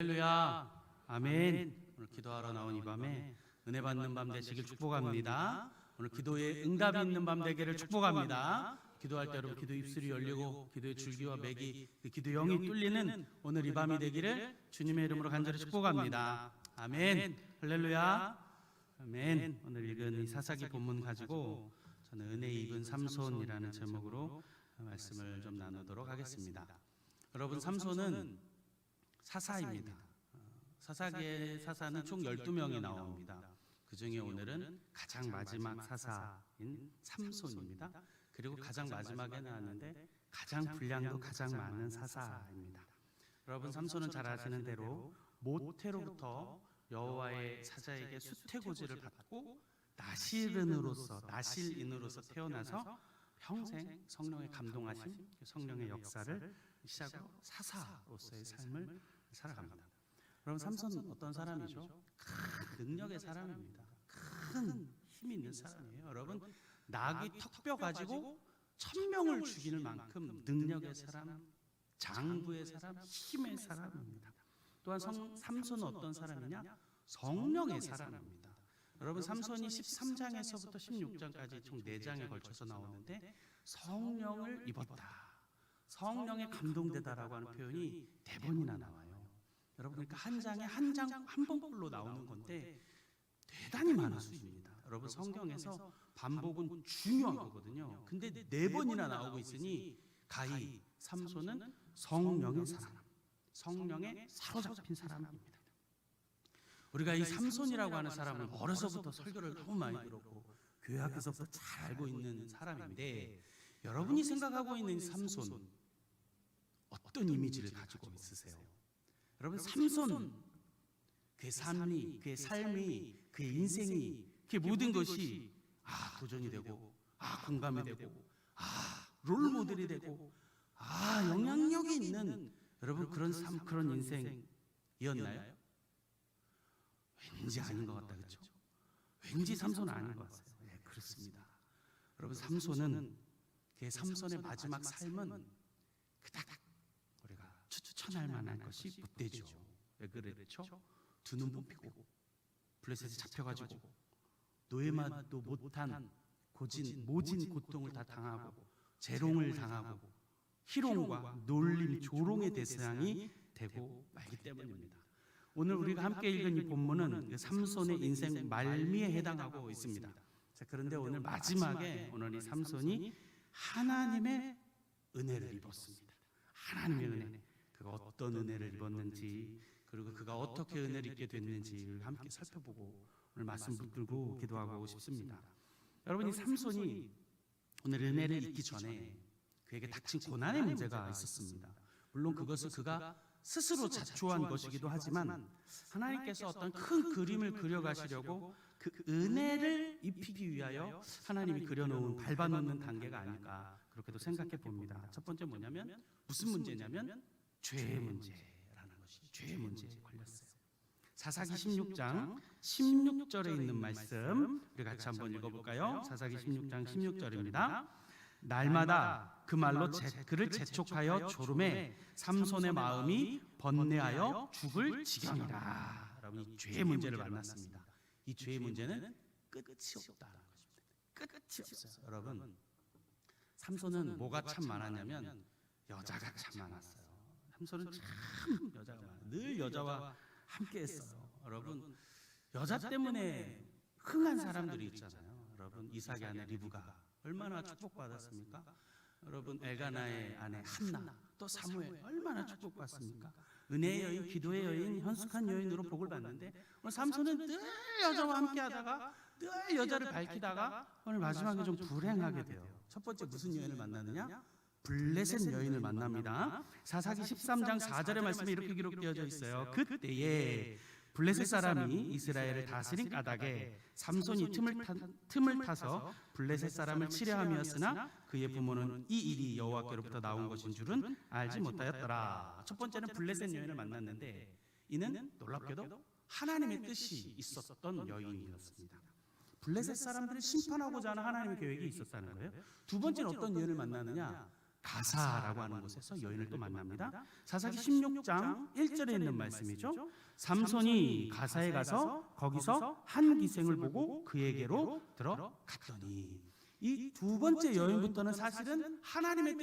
할렐루야, 아멘. 오늘 기도하러 나온 이 밤에 은혜 받는 밤 되시길 축복합니다. 오늘 기도에 응답이 있는 밤 되기를 축복합니다. 기도할 때 여러분 기도 입술이 열리고 기도의 줄기와 맥이 기도 영이 뚫리는 오늘 이 밤이 되기를 주님의 이름으로 간절히 축복합니다. 아멘. 할렐루야, 아멘. 오늘 읽은 이 사사기 본문 가지고 저는 은혜 입은 삼손이라는 제목으로 말씀을 좀 나누도록 하겠습니다. 여러분, 삼손은 사사입니다. 사사기의 사사는 총 12명이 나옵니다. 그 중에 오늘은 가장 마지막 사사인 삼손입니다. 그리고 가장 마지막에 나왔는데 가장 분량도 가장 많은 사사입니다. 여러분, 삼손은 잘 아시는 대로 모태로부터 여호와의 사자에게 수태고지를 받고 나실인으로서 태어나서 평생 성령의 감동하심, 성령의 역사를 시작으로 사사로서의 삶을 살아갑니다. 여러분, 삼손은 어떤 사람이죠? 큰 능력의 사람입니다. 큰 힘이 있는 사람이에요. 여러분, 나귀 턱뼈 가지고 1000명을 죽이는 만큼 능력의 사람, 장부의 사람, 힘의 사람입니다. 또한 삼손은 어떤 사람이냐? 성령의 사람입니다. 여러분, 삼손이 13장에서부터 16장까지 총 4장에 걸쳐서 나오는데 성령을 입었다, 성령에 감동되다라고 하는 표현이 4번이나 나와요. 여러분, 그러니까 한 장에 한 번꼴로 나오는 건데 대단히 많은 수입니다. 여러분, 성경에서 반복은 중요한 거거든요. 근데 4번이나 나오고 있으니 가히 삼손은 성령의 사람, 성령에 사로잡힌 사람입니다. 우리가 이 삼손이라고 하는 사람은 어려서부터 설교를 너무 많이 들었고 교회 앞에서부터 잘 알고 있는 사람인데, 여러분이 생각하고 있는 삼손 어떤 이미지를 가지고 있으세요? 여러분, 삼손, 그의 삶이, 그의 인생이, 그의 모든 것이 도전이 되고, 공감이 되고, 롤모델이 되고, 영향력이 있는 여러분 그런 인생이었나요? 왠지 아닌 것 같다, 그렇죠? 왠지 삼손은 아닌 것 같아요. 네, 그렇습니다. 여러분, 삼손은 그의 삼손의 마지막 삶은 그닥 우리가 추천할 만한 것이 못 되죠. 왜 그랬죠? 두 눈 뽑히고 블레셋에 잡혀가지고 노예마도 못한 모진 고통을 다 당하고 재롱을 당하고 희롱과 놀림, 조롱의 대상이 되고 말기 때문입니다. 오늘 우리가 함께 읽은 이 본문은 삼손의 인생 말미에 해당하고 있습니다. 자, 그런데 오늘 마지막에 오늘 이 삼손이 하나님의 은혜를 입었습니다. 하나님의 은혜, 그가 어떤 은혜를 입었는지, 그리고 그가 어떻게 은혜를 입게 됐는지 함께 살펴보고 오늘 말씀 붙들고 기도하고 싶습니다. 여러분, 이 삼손이 오늘 은혜를 입기 전에 그에게 닥친 고난의 문제가 있었습니다. 물론 그것을 그가 스스로 자초한 것이기도 하지만 하나님께서 어떤 큰 그림을 그려가시려고 그 은혜를 입히기 위하여 하나님이 그려놓은 밟아놓는 단계가 아닐까, 그렇게도 생각해 봅니다. 첫 번째 뭐냐면, 무슨 문제냐면 죄의 문제라는 것이, 죄의 문제에 걸렸어요. 사사기 16장 16절에 있는 말씀 우리 같이 한번 읽어볼까요? 사사기 16장 16절입니다. 날마다 그 말로 그를 재촉하여 조름에 삼손의 마음이 번뇌하여 죽을 지경이라. 여러분, 이 죄의 문제를 만났습니다. 이 죄의 문제는 끝이 없다는 것입니다. 끝이 없어요. 여러분, 삼손은 뭐가 참 많았냐면 여자가 참 많았어요. 삼손은 참 여자가 많아요. 늘 여자와 함께 했어요. 여러분, 여자 때문에 흥한 사람들이 있잖아요. 여러분, 이삭의 아내 리브가 얼마나 축복받았습니까? 여러분, 엘가나의 아내 한나, 또 사무엘 얼마나 축복받습니까? 은혜의 여인, 기도의 여인, 현숙한 여인으로 복을 받는데 오늘 삼손은 늘 여자와 함께하다가 늘 여자를 밝히다가 오늘 마지막에 좀 불행하게 돼요. 첫 번째 무슨 여인을 만나느냐? 블레셋 여인을 만납니다. 사사기 13장 4절의 말씀에 이렇게 기록되어져 있어요. 그때에 블레셋 사람이 이스라엘을 다스린 까닭에 삼손이 틈을 타서 블레셋 사람을 치려함이었으나 그의 부모는 이 일이 여호와께로부터 나온 것인 줄은 알지 못하였더라. 첫 번째는 블레셋 여인을 만났는데 이는 놀랍게도 하나님의 뜻이 있었던 여인이었습니다. 블레셋 사람들을 심판하고자 하는 하나님의 계획이 있었다는 거예요. 두 번째는 어떤 여인을 만나느냐? 가사라고 하는 곳에서 여인을 또 만납니다. 사사기 16장 1절에 있는 말씀이죠. 삼손이 가사에 가서 거기서 한 기생을 보고 그에게로 들어갔더니, 이 두 번째 여인부터는 사실은 하나님의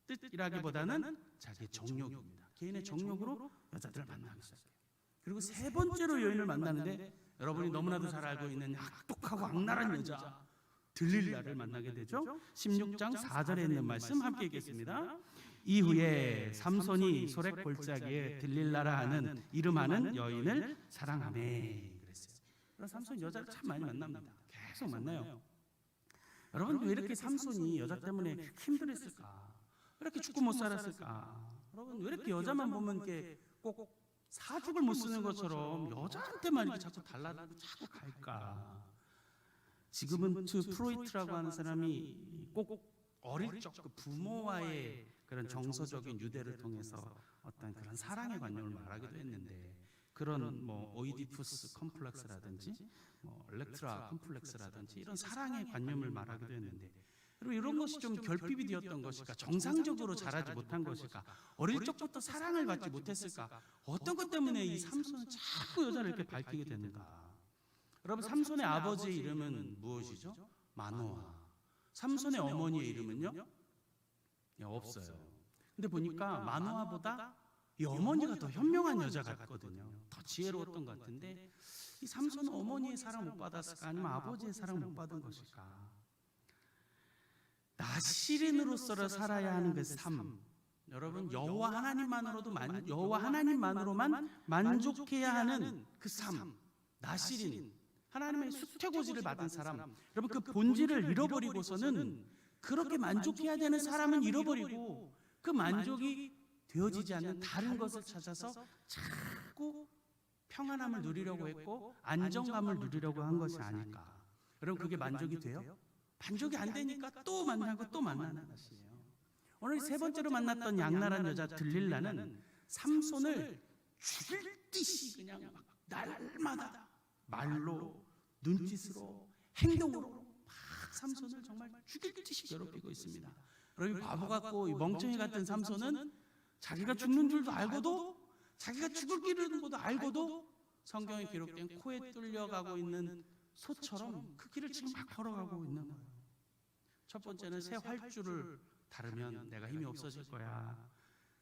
뜻이라기보다는 자기의 정욕입니다. 개인의 정욕으로 여자들을 만나기 시작해요. 그리고 세 번째로 여인을 만나는데, 여러분이 너무나도 잘 알고 있는 악독하고 악랄한 여자 들릴라를 만나게 되죠. 16장 4절에 있는 말씀 함께 읽겠습니다. 이후에 삼손이 소렉 골짜기에 들릴라라 하는 이름하는 여인을 사랑하매 그랬어요. 그럼 삼손 여자를 참 많이 만납니다. 계속 만나요. 여러분, 왜 이렇게 삼손이 여자 때문에 힘들었을까? 왜 이렇게 죽고 못 살았을까? 여러분, 왜 이렇게 여자만 보면 이렇게 꼭 사죽을 못 쓰는 것처럼 여자한테만 이렇게 자꾸 달라들고 자꾸 갈까? 지금은 프로이트라고 하는 사람이 꼭 어릴 적 그 부모와의 그런 정서적인 유대를 통해서 어떤 그런 사랑의 관념을 말하기도 했는데, 그런 뭐 오이디푸스 컴플렉스라든지 뭐 엘렉트라 컴플렉스라든지 이런 사랑의 관념을 말하기도 했는데, 그리고 이런 것이 좀 결핍이 되었던 것일까? 정상적으로 자라지 못한 것일까? 어릴 적부터 사랑을 받지 못했을까? 어떤 것 때문에 이 삼손은 자꾸 여자를 이렇게 밝히게 되는가? 여러분, 삼손의 아버지의 이름은 무엇이죠? 마노아. 삼손의 어머니의 이름은요? 없어요. 근데 보니까 마노아보다 이 어머니가 더 현명한 여자 같거든요. 더 지혜로웠던 것 같은데, 이 삼손은 어머니의 사랑 못 받았을까? 아니면 아버지의 사랑 못 받은 것일까? 나시린으로서 살아야 하는 그 삶, 여러분, 여호와 하나님만으로만 만족해야 하는 그 삶, 나시린, 하나님의 수태고지를 받은 사람, 여러분, 그 본질을 잃어버리고서는 그렇게 만족해야 되는 사람은 잃어버리고 그 만족이 되어지지 않는 다른 것을 찾아서 자꾸 평안함을 누리려고 했고 안정감을 누리려고 한 것이 아닐까? 여러분, 그게 만족이 돼요? 만족이 안 되니까 또 만나고 또 만나는 것이에요. 오늘 세 번째로 만났던 양날한 여자 들릴라는 삼손을 죽일 듯이 그냥 막 날마다 말로, 눈짓으로, 행동으로 막 삼손을 정말 죽일 듯이 괴롭히고 있습니다. 여러분, 바보 같고 멍청이 같은 삼손은 자기가 죽는 줄도 알고도, 자기가 죽을 길을 것도 알고도 성경에 기록된 코에 뚫려가고 있는 소처럼 그 길을 지금 막 걸어가고 있는 거예요. 첫 번째는 새 활주를 다루면 내가 힘이 없어질 거야.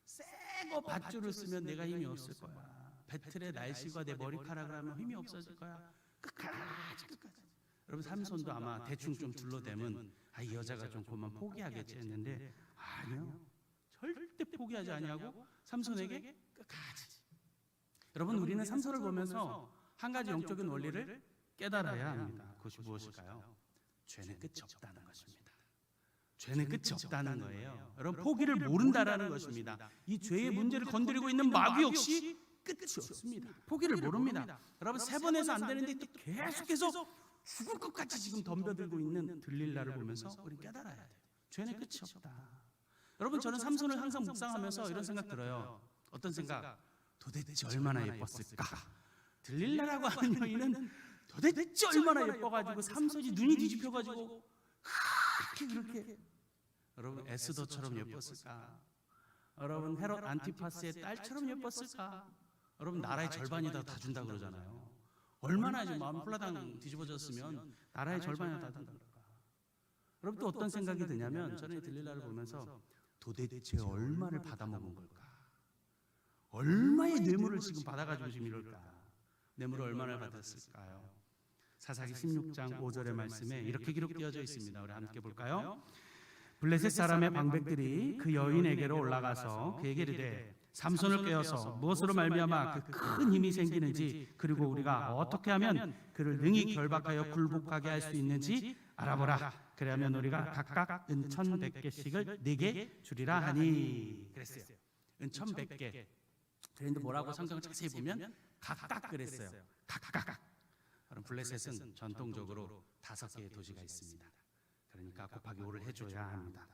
새거 밧줄을 쓰면 내가 힘이 없을 거야. 배틀의 날씨가 내 머리카락을 하면 힘이 없어질 거야. 끝까지. 여러분, 삼손도 아마 대충 좀 둘러대면 이 여자가 좀 그만 포기하겠지 했는데, 아니요, 절대 포기하지 아니하고 삼손에게 끝까지. 여러분, 우리는 삼손을 보면서 한 가지 영적인 원리를 깨달아야 합니다. 그것이 무엇일까요? 죄는 끝이 없다는 것입니다. 죄는 끝이 없다는 거예요. 여러분, 포기를 모른다라는 것입니다. 이 죄의 문제를 건드리고 있는 마귀 역시 끝이 없습니다. 포기를 모릅니다. 여러분, 세 번 해서 안 되는데 또 계속해서 죽을 것 같이 지금 덤벼들고 있는 들릴라를 보면서 우리 깨달아야 돼요. 죄는 끝이 없다. 여러분, 저는 삼손을 항상 묵상하면서 이런 생각 들어요. 어떤 생각? 도대체 얼마나 예뻤을까? 들릴라라고 하는 여인은 도대체 얼마나 예뻐가지고 삼손이 눈이 뒤집혀가지고 그렇게 여러분, 에스더처럼 예뻤을까? 여러분, 헤롯 안티파스의 딸처럼 예뻤을까? 여러분, 나라의 절반이 다 준다 그러잖아요. 얼마나 지금 마음 홀라당 뒤집어졌으면 나라의 절반이 다 준다 그럴까? 여러분, 또 어떤 생각이 드냐면, 저는 들릴라를 보면서 도대체 얼마를 받아먹은 걸까? 얼마의 뇌물을 지금 받아가지고 지금 이럴까? 뇌물을 얼마나 받았을까요? 사사기 16장 5절의 말씀에 이렇게 기록되어져 있습니다. 우리 함께 볼까요? 블레셋 사람의 방백들이 그 여인에게로 올라가서 그에게 이르되, 삼손을 깨어서 무엇으로 말미암아 그 큰 힘이 생기는지, 그리고 우리가 어떻게 하면 그를 능히 결박하여 굴복하게 할 수 있는지 알아보라. 그러면 우리가 각각 은 1,100개씩을 네게 주리라 하니 그랬어요. 은 1,100개. 그런데 뭐라고 성경을 자세히 보면 각각 그랬어요. 각각. 그럼 블레셋은 전통적으로 5개의 도시가 있습니다. 그러니까 곱하기 5를 해줘야 합니다.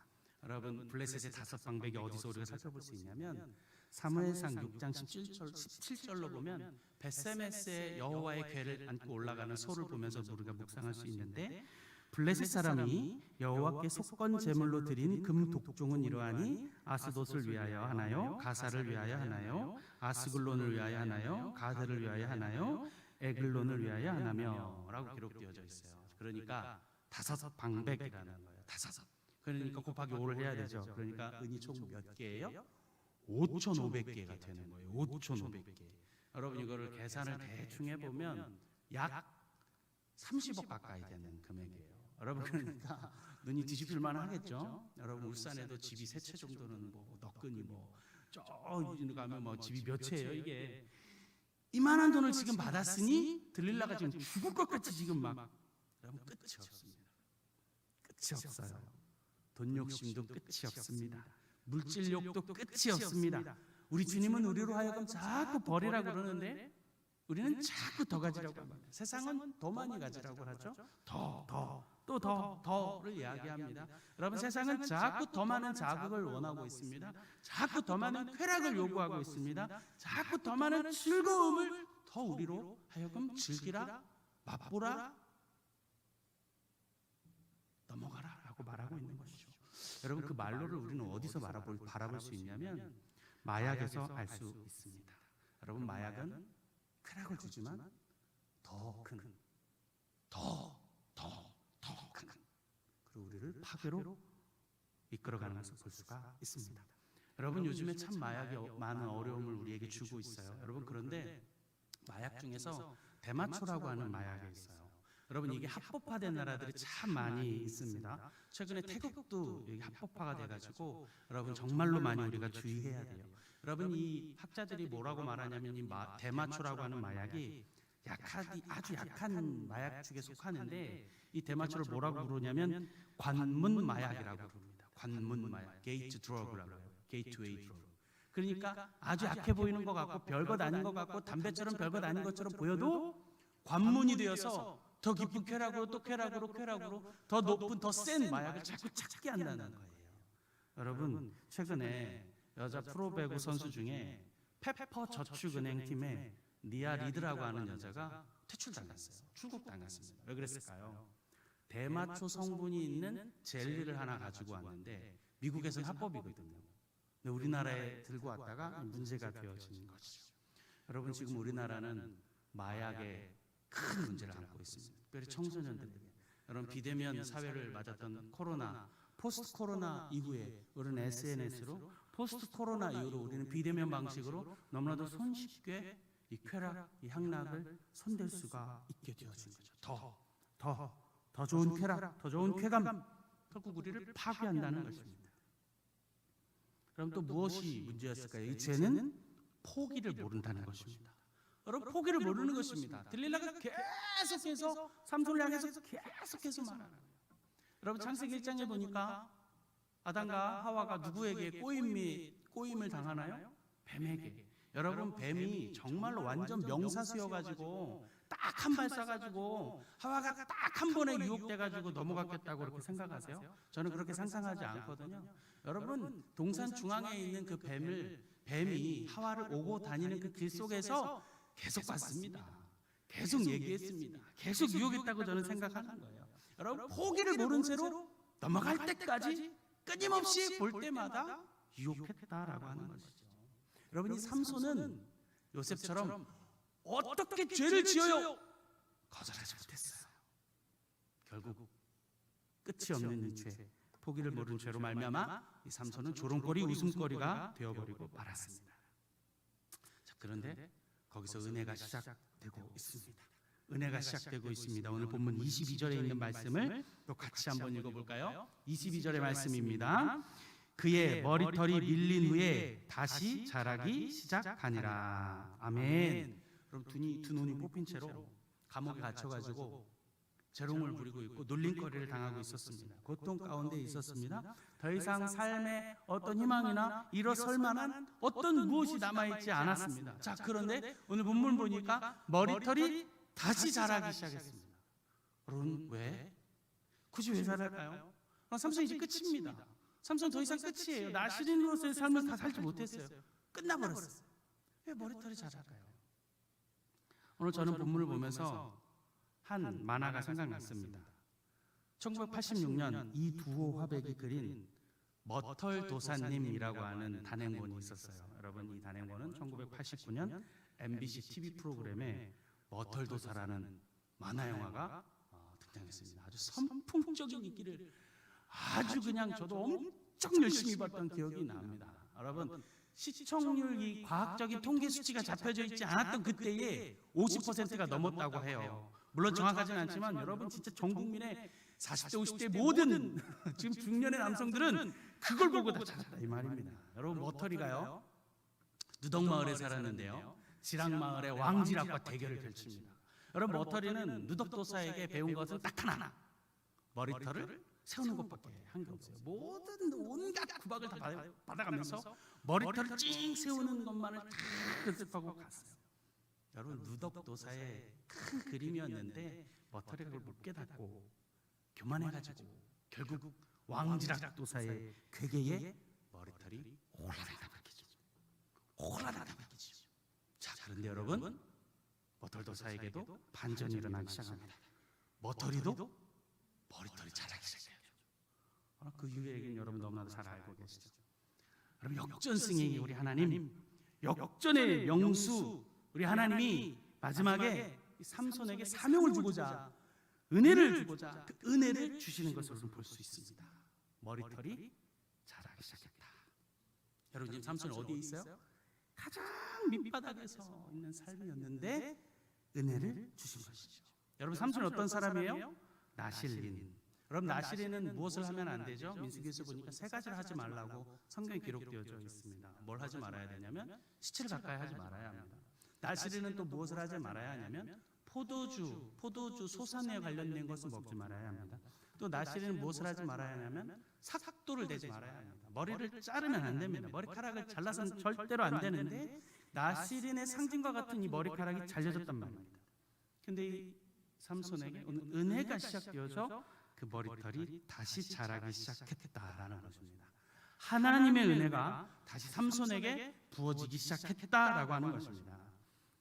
여러분, 블레셋의 5방백이 어디서 우리가 살펴볼 수 있냐면, 사무엘상 6장 17절로 보면 벳세메스의 여호와의 궤를 안고 올라가는 소를 보면서 우리가 묵상할 수 있는데, 블레셋 사람이 여호와께 속건 제물로 드린 금 독종은 이러하니 아스돗을 위하여 하나요? 가사를 위하여 하나요? 아스글론을 위하여 하나요? 가드를 위하여 하나요? 에글론을 위하여 하나며 라고 기록되어져 있어요. 그러니까 5방백이라는 거예요. 5. 그러니까 곱하기 5를 해야 되죠. 그러니까 은이 총 몇 개예요? 5,500개가 되는 거예요. 5,500개. 여러분 이거를 계산을 대충 해보면 약 30억 가까이 되는 금액이에요. 여러분 그러니까 눈이 뒤집힐 만하겠죠. 여러분 울산에도 집이 3채 정도는 뭐 너끈히 뭐저 가면 뭐 집이 몇 채예요 이게. 이만한 돈을 지금 받았으니 들릴라가 지금 죽을 것 같이 지금 막 여러분 끝이 없습니다. 끝이 없어요. 돈 욕심도 끝이 없습니다. 물질욕도 끝이 없습니다. 우리 주님은 우리로 하여금 자꾸 버리라고 그러는데 우리는 자꾸 더 가지라고 합니다. 세상은 더 많이 가지라고 하죠. 더를 이야기합니다. 여러분 세상은 자꾸 더 많은 자극을 원하고 있습니다. 자꾸 더 많은 쾌락을 요구하고 있습니다. 자꾸 더 많은 즐거움을 더 우리로 하여금 즐기라, 맛보라, 넘어가라 라고 말하고 있는 것이죠. 여러분 그 말로를 우리는 어디서 바라볼 수 있냐면 마약에서 알 수 있습니다. 여러분 마약은 쾌락을 주지만 더 큰, 그리고 우리를 파괴로 이끌어가는 것을 볼 수가 있습니다. 여러분 요즘에 참 마약이 많은 어려움을 우리에게 주고 있어요. 여러분 그런데 마약 중에서 대마초라고 하는 마약이 있어요. 여러분 이게 합법화된 나라들이 참 많이 있습니다. 최근에 태국도 이게 합법화가 돼가지고 여러분 정말로 많이 우리가 주의해야 돼요. 여러분 이 학자들이 뭐라고 말하냐면 이 대마초라고 하는 마약이 아주 약한 마약 축에 속하는데 이 대마초를 뭐라고 부르냐면 관문 마약이라고 부릅니다. 관문 마약, 게이트 드러그라고 해요. 게이트웨이 드러그. 그러니까 아주 약해 보이는 것 같고 별것 아닌 것 같고 담배처럼 별것 아닌 것처럼 보여도 관문이 되어서 더 깊은 쾌락으로 또 쾌락으로 더 높은 더 센 마약을 자꾸 찾게 한다는 거예요. 여러분 최근에 여자 프로배구 선수 중에 페퍼 저축은행 팀에 니아 리드라고 하는 여자가 퇴출당했어요. 출국당했습니다. 왜 그랬을까요? 대마초 성분이 있는 젤리를 하나 가지고 왔는데 미국에서는 합법이거든요. 근데 우리나라에 들고 왔다가 문제가 되어진 것이죠. 여러분 지금 우리나라는 마약에 큰 문제를 안고 있습니다. 특별히 청소년들에게. 여러분 비대면 사회를 맞았던 코로나, 포스트 코로나 이후에 우리는 SNS로 포스트 코로나 이후로 우리는 비대면 방식으로 너무나도 손쉽게 이 쾌락, 이 향락을 손댈 수가 있게 되어진 거죠. 더 좋은 쾌락, 더 좋은 쾌감, 결국 우리를 파괴한다는 것입니다. 그럼 또 무엇이 문제였을까요? 이 죄는 포기를 모른다는 것입니다. 여러분 포기를 모르는 것입니다. 들릴라가 계속해서 삼손을 향해서 계속해서 말하는 거예요. 여러분 창세기 1장에 보니까 아담과 하와가 누구에게 꼬임을 당하나요? 뱀에게. 여러분 뱀이 정말로 완전 명사수여가지고 딱 한 발 쏴가지고 하와가 딱 한 번에 유혹돼가지고 넘어갔겠다고 그렇게 생각하세요? 저는 그렇게 상상하지 않거든요. 여러분 동산 중앙에 있는 그 뱀이 하와를 오고 다니는 그 길 속에서 계속 봤습니다. 계속 얘기했습니다. 계속 유혹했다고 저는 생각하는 거예요. 여러분 포기를 모른 채로 넘어갈 때까지 끊임없이 볼 때마다 유혹했다라고 하는 것이죠. 여러분 이 삼손은 요셉처럼 어떻게 죄를 지어요? 거절하지 못했어요. 결국 끝이 없는 이 죄, 포기를 모른 죄로 말미암아 이 삼손은 조롱거리, 웃음거리가 되어버리고 말았습니다. 자, 그런데 거기서 은혜가 시작되고 있습니다. 은혜가 시작되고 있습니다. 오늘 본문 22절에 있는 말씀을 또 같이 한번 읽어볼까요? 22절의 말씀입니다. 그의 머리털이 밀린 후에 다시 자라기 시작하니라. 아멘. 그럼 두 눈이 뽑힌 채로 감옥에 갇혀가지고 재롱을 부리고 있고 놀림거리를 당하고 있었습니다. 고통 가운데 있었습니다. 더 이상 삶에 어떤 희망이나 일어설 만한 어떤 무엇이 남아있지 않았습니다. 자, 그런데 오늘 본문 보니까 머리털이 다시 자라기 시작했습니다. 여러분 왜? 굳이 왜 자랄까요? 삼손 이제 끝입니다. 삼손 더 이상 끝이에요. 나시린으로서의 삶을 다 살지 못했어요. 끝나버렸어요. 왜 머리털이 자랄까요? 오늘 저는 본문을 보면서 한 만화가 생각났습니다. 1986년 이두호 화백이 그린 머털도사님이라고 하는 단행본이 있었어요. 여러분, 이 단행본은 1989년 MBC TV 프로그램에 머털도사라는 만화 영화가 등장했습니다. 아주 선풍적인 인기를 아주 그냥 저도 엄청 열심히 봤던 기억이 납니다. 여러분, 시청률 이 과학적인 통계 수치가 잡혀져 있지 않았던 그때에 50%가 넘었다고 해요. 물론 정확하진 않지만 여러분, 진짜 전 국민의 40대 50대 모든 지금 중년의 남성들은 그걸 보고 다 찾았다 이 말입니다. 여러분, 머털이가요 누덕마을에 살았는데요, 지락마을의 왕지락과 대결을 펼칩니다. 여러분, 머털이는 누덕도사에게 배운 것은 딱 하나, 머리털을 세우는 것밖에 한 게 없어요. 모든 온갖 구박을 다 받아가면서 머리털을 찡 세우는 것만을 다 연습하고 갔어요. 여러분, 누덕도사의 큰 그림이었는데 머털이가 그걸 못 깨닫고 교만해가지고 결국 왕지락도사의 괴계에 머리털이 오라라라 박히죠. 오라라라 박히죠. 자, 그런데 여러분, 머털도사에게도 반전이 일어나기 시작합니다. 머털이도 머리털이 자라기 시작해요. 그 이유의 얘기는 여러분 너무나도 잘 알고 계시죠. 여러분, 역전승이 우리 하나님, 역전의 명수 우리 하나님이 마지막에 삼손에게 사명을 주고자, 은혜를 주고자 그 은혜를 주시는 것을 볼 수 있습니다. 머리털이 자라기 시작했다. 여러분, 지금 삼손이 어디에 있어요? 가장 밑바닥에서 있는 삶이었는데 은혜를 주신 것이죠. 여러분, 삼손이 어떤 사람이에요? 나실린. 여러분, 나실린은 무엇을 하면 안 되죠? 민수기에서 보니까 세 가지를 하지 말라고 성경에 기록되어져 있습니다. 뭘 하지 말아야 되냐면 시체를 가까이 하지 말아야 합니다. 나실린은 또 무엇을 하지 말아야 하냐면 포도주 소산에 관련된 것을 먹지 말아야 합니다. 또 나실린은 무엇을 하지 말아야 하냐면 삭도를 대지 말아야 합니다. 머리를 자르면 안 됩니다. 머리카락을 잘라서는 절대로 안 되는데 나실린의 상징과 같은 이 머리카락이 잘려졌단 말입니다. 근데 이 삼손에게 은혜가 시작되어서 그 머리털이 다시 자라기 시작했다라는 것입니다. 하나님의 은혜가 다시 삼손에게 부어지기 시작했다라고 하는 것입니다.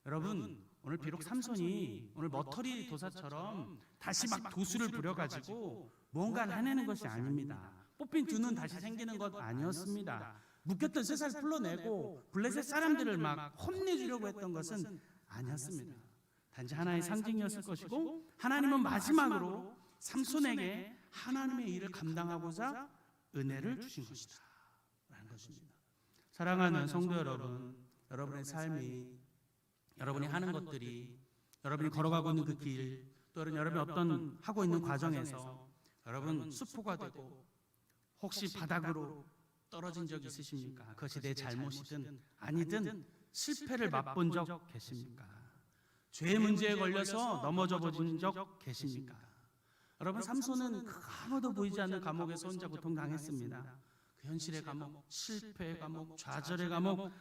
여러분, 오늘 비록 삼손이 오늘 머털이 도사처럼 다시 막 도수를 부려가지고 뭔가를 해내는 것이 아닙니다. 뽑힌 두 눈 다시 생기는 것 아니었습니다. 묶였던 쇠살 풀러내고 블레셋 사람들을 막 혼내주려고 했던 것은 아니었습니다. 단지 하나의 상징이었을 것이고, 하나님은 마지막으로 삼손에게 하나님의 일을 감당하고자 은혜를 주신 것이다 라는 것입니다. 사랑하는 성도 여러분, 여러분의 삶이, 여러분이 하는 것들이, 여러분이 걸어가고 있는 그 길, 또 여러분이 어떤 하고 있는 과정에서 여러분 수포가 되고 혹시 바닥으로 떨어진 적 있으십니까? 그것이 내 잘못이든 아니든 실패를 맛본 적 계십니까? 죄의 문제에 걸려서 넘어져 버진 적 계십니까? 여러분, 삼손은 그 아무도 보이지 않는 감옥에서 혼자 고통당했습니다. 그 현실의 감옥, 실패의 감옥, 좌절의 감옥,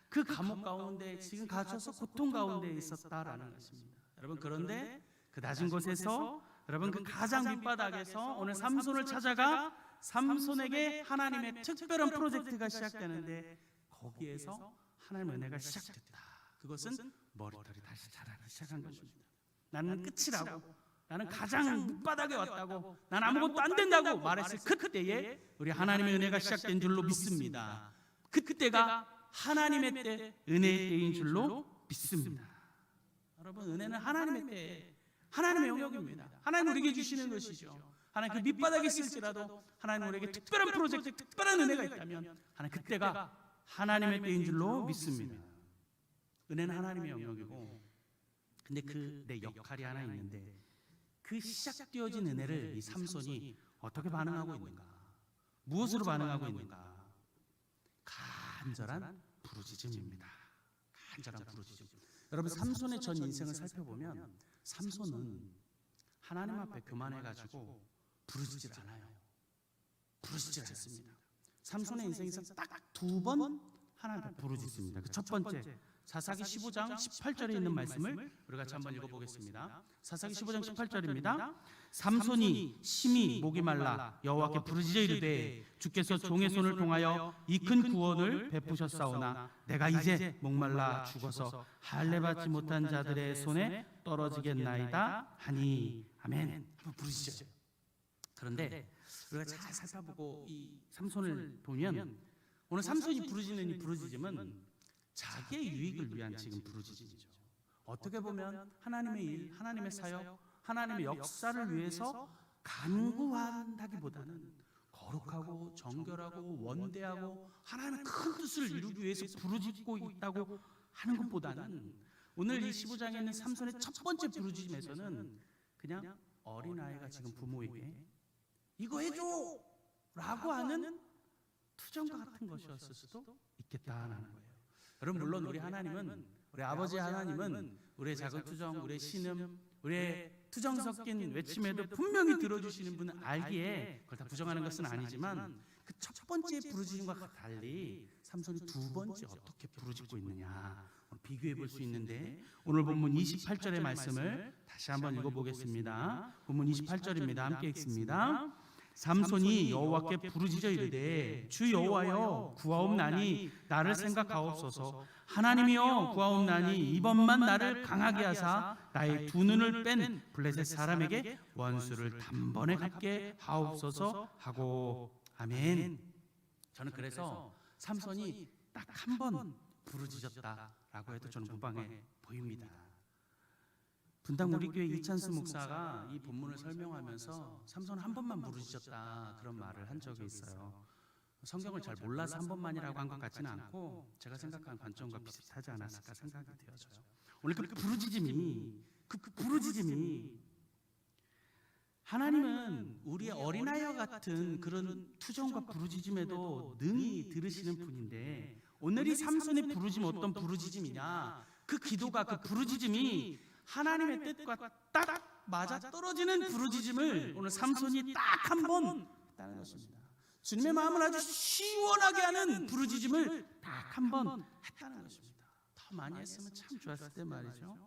그 감옥 가운데 지금 갇혀서 고통 가운데 있었다라는 것입니다. 여러분, 그런데 그 낮은 곳에서, 여러분 그 가장 밑바닥에서 오늘 삼손을 찾아가 삼손에게 하나님의 특별한 프로젝트가 시작되는데, 거기에서 하나님의 은혜가 시작됐다. 그것은 머리털이 다시 자라기 시작한 것입니다. 나는 끝이라고, 나는 가장 밑바닥에 왔다고, 난 아무것도 안 된다고 말했을 그때에 우리 하나님의 은혜가 시작된 줄로 믿습니다. 그때가 하나님의 때, 은혜의 때인 줄로 믿습니다. 여러분, 은혜는 하나님의 때, 하나님의 영역입니다. 하나님 우리에게 주시는 것이죠. 하나님 그 밑바닥에 있을지라도 하나님 우리에게 특별한 프로젝트, 특별한 은혜가 있다면 하나님 그때가 하나님의 때인 줄로 믿습니다. 은혜는 하나님의 영역이고, 근데 그 내 역할이 하나 있는데, 그 시작되어진 은혜를 이 삼손이 어떻게 반응하고 있는가? 무엇으로 반응하고 있는가? 간절한 부르짖음입니다. 간절한 부르짖음. 여러분, 삼손의 전 인생을 살펴보면 삼손은 하나님 앞에 교만해가지고 부르짖질 않아요. 부르짖질 않습니다. 삼손의 인생에서 딱 두 번 하나님 앞에 부르짖습니다. 그 첫 번째, 사사기 15장 18절에 있는 말씀을 우리 같이 한번 읽어보겠습니다. 사사기 15장 18절입니다. 삼손이 심히 목이 말라 여호와께 부르짖어 이르되, 주께서 종의 손을 통하여 이 큰 구원을 베푸셨사오나 내가 이제 목말라 죽어서 할례 받지 못한 자들의 손에 떨어지겠나이다 하니. 아멘. 한번 부르짖어요. 그런데 우리가 잘 살펴보고 이 삼손을 보면 오늘 삼손이 부르짖는 이 부르짖음은 자기의 유익을 위한 지금 부르짖음이죠. 어떻게 보면 하나님의 일, 하나님의 사역, 하나님의 역사를 위해서 간구한다기보다는 거룩하고 정결하고 원대하고 하나님의 큰 뜻을 이루기 위해서 부르짖고 있다고 하는 것보다는 오늘 이 15장에 있는 삼손의 첫 번째 부르짖음에서는 그냥 어린아이가 지금 부모에게 이거 해줘! 라고 하는 투정과 같은 것이었을 수도 있겠다는 거예요. 여러분, 물론 우리 하나님은, 우리 아버지 하나님은 우리의 작은 투정, 우리의 신음, 우리의 투정 섞인 외침에도 분명히 들어주시는 분은 알기에 그걸 다 부정하는 것은 아니지만 그 첫 번째 부르짖음과 달리 삼손이 두 번째 어떻게 부르짖고 있느냐 비교해 볼 수 있는데, 오늘 본문 28절의 말씀을 다시 한번 읽어보겠습니다. 본문 28절입니다. 함께 읽습니다. 삼손이 여호와께 부르짖어 이르되 주 여호와여 구하옵나니 나를 생각하옵소서. 하나님이여 구하옵나니 이번만 나를 강하게 하사 나의 두 눈을 뺀 블레셋 사람에게 원수를 단번에 갚게 하옵소서 하고. 아멘. 저는 그래서 삼손이 딱 한 번 부르짖었다라고 해도 저는 무방해 보입니다. 분당 우리 교회 이찬수 목사가 이 본문을 설명하면서 삼손 한 번만 부르짖었다 그런 말을 한 적이 있어요. 성경을 잘 몰라서 한 번만이라고 한 것 같지는 않고 제가 생각한 관점과 비슷하지 않았을까 생각이 되어져요. 오늘 그 부르짖음이 하나님은 우리의 어린아이와 같은 그런 투정과 부르짖음에도 능히 들으시는 분인데, 오늘 이 삼손의 부르짖음 어떤 부르짖음이냐, 그 기도가, 그 부르짖음이 하나님의 뜻과 딱 맞아 떨어지는 부르짖음을 오늘 삼손이 딱 한 번 했다는 것입니다. 주님의 마음을 아주 시원하게 하는 부르짖음을 딱 한 번 했다는 것입니다. 더 많이 했으면 참 좋았을 때 말이죠.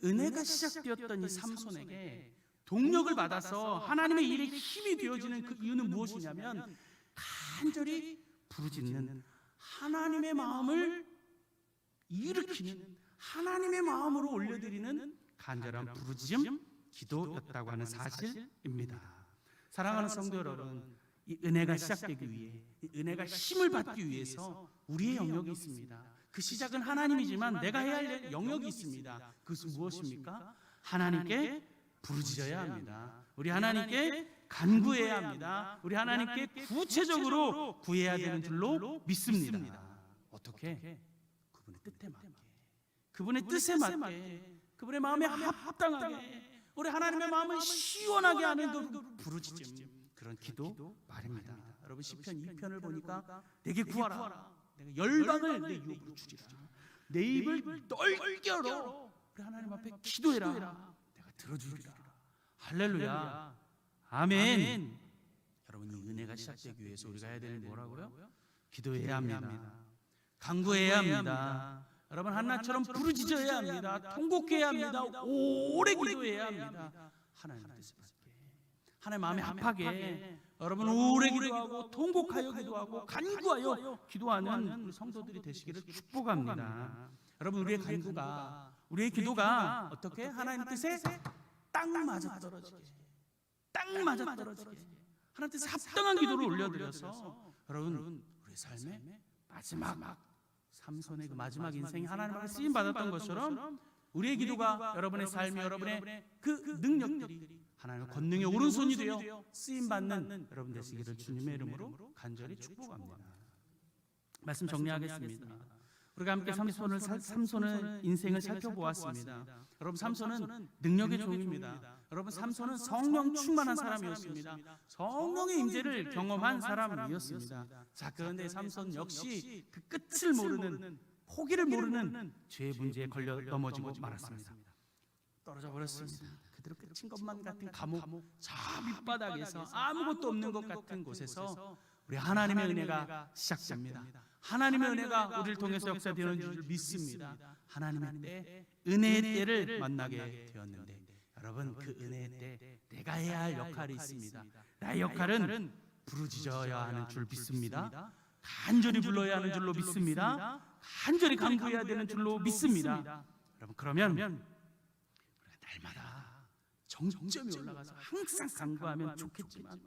은혜가 시작되었던 이 삼손에게 동력을 받아서 하나님의 일에 힘이 되어지는 그 이유는 무엇이냐면 간절히 부르짖는 하나님의 마음을 일으키는 하나님의 마음으로 올려드리는 간절한 부르짖음 기도였다고 하는 사실입니다. 사랑하는 성도 여러분, 이 은혜가 시작되기 위해, 이 은혜가 힘을 받기 위해서 우리의 영역이 있습니다. 그 시작은 하나님이지만 내가 해야 할 영역이 있습니다. 그것은 무엇입니까? 하나님께 부르짖어야 합니다. 우리 하나님께 간구해야 합니다. 우리 하나님께 구체적으로 구해야 되는 줄로 믿습니다. 어떻게? 그분의 뜻에 맞게, 그분의 뜻에 맞게, 그분의 마음에 합당하게, 우리 하나님의 마음을 시원하게 하는 그 부르짖음, 그런 기도 말입니다. 여러분, 시편 2편을 보니까 내게 구하라, 내가 열방을 내 유업으로 주리라, 내 입을 떨겨라, 우리 하나님 앞에 기도해라, 내가 들어주리라. 할렐루야, 아멘. 여러분, 이 은혜가 시작되기 위해서 우리가 해야 되는 뭐라고요? 기도해야 합니다. 간구해야 합니다. 여러분, 한나처럼 부르짖어야 합니다. 통곡해야 합니다. 오래 기도해야 합니다. 하나님의 뜻에 맞게, 하나님 마음에 합하게 여러분 오래 기도하고 통곡하여 기도하고 간구하여 기도하는 우리 성도들이 되시기를 축복합니다. 여러분, 우리의 간구가, 우리의 기도가 어떻게 하나님 뜻에 딱 맞아 떨어지게, 딱 맞아 떨어지게 하나님 뜻에 합당한 기도를 올려드려서 여러분 우리 삶의 마지막 삼손의 그 마지막 인생이 하나님 앞에 쓰임 받았던 것처럼 우리의 기도가, 여러분의 삶이, 여러분의 그 능력들이 하나님의 권능의 오른손이 되어 쓰임 받는 여러분 되시기를 주님의 이름으로 간절히 축복합니다. 말씀 정리하겠습니다. 우리가 함께 삼손의 인생을 살펴보았습니다. 여러분, 삼손은 능력의 종입니다. 여러분, 삼손은 성령 충만한 사람이었습니다. 성령의 임재를 경험한 사람이었습니다. 자, 그런데 삼손 역시 그 끝을 모르는, 포기를 모르는 죄의 문제에 걸려 넘어지고 말았습니다. 떨어져 버렸습니다. 그대로 끝인 것만 같은 감옥, 저 밑바닥에서 아무것도 없는 것 같은 곳에서 우리 하나님의 은혜가 시작됩니다. 하나님의 은혜가 우리를 통해서 역사되는 줄 믿습니다. 하나님의 때, 은혜의 때를 만나게 되었는데, 여러분, 그 은혜의 때 내가 해야 할 역할이 있습니다. 나의 역할은 부르짖어야 하는 줄 믿습니다. 간절히 불러야 하는 줄로 믿습니다. 간절히 간구해야 되는 줄로 믿습니다. 여러분, 그러면 우리가 날마다 정점이 올라가서 항상 간구하면 좋겠지만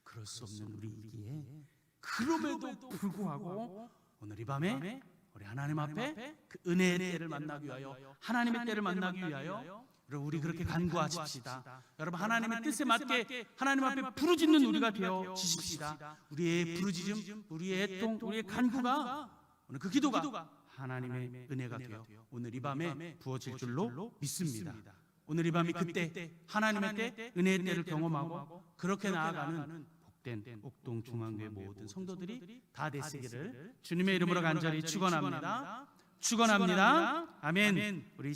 그럴 수 없는 우리이기에 그럼에도 불구하고 오늘 이 밤에 우리 하나님 앞에 그 은혜의 때를 만나기 위하여 하나님의 때를 만나기 위하여 여러분 우리 그렇게 간구하십시다. 여러분 하나님의 뜻에 맞게 하나님 앞에 부르짖는 우리가 되어 지십시다. 우리의 부르짖음, 우리의 애통, 우리의 간구가 오늘 그 기도가 하나님의 은혜가 되어 오늘 이 밤에 부어질 줄로 믿습니다. 오늘 이 밤이 그때 하나님의 때, 은혜의 때를 경험하고 그렇게 나아가는 복된 옥동 중앙교회 모든 성도들이 다 되시기를 주님의 이름으로 간절히 축원합니다. 축원합니다. 아멘. 우리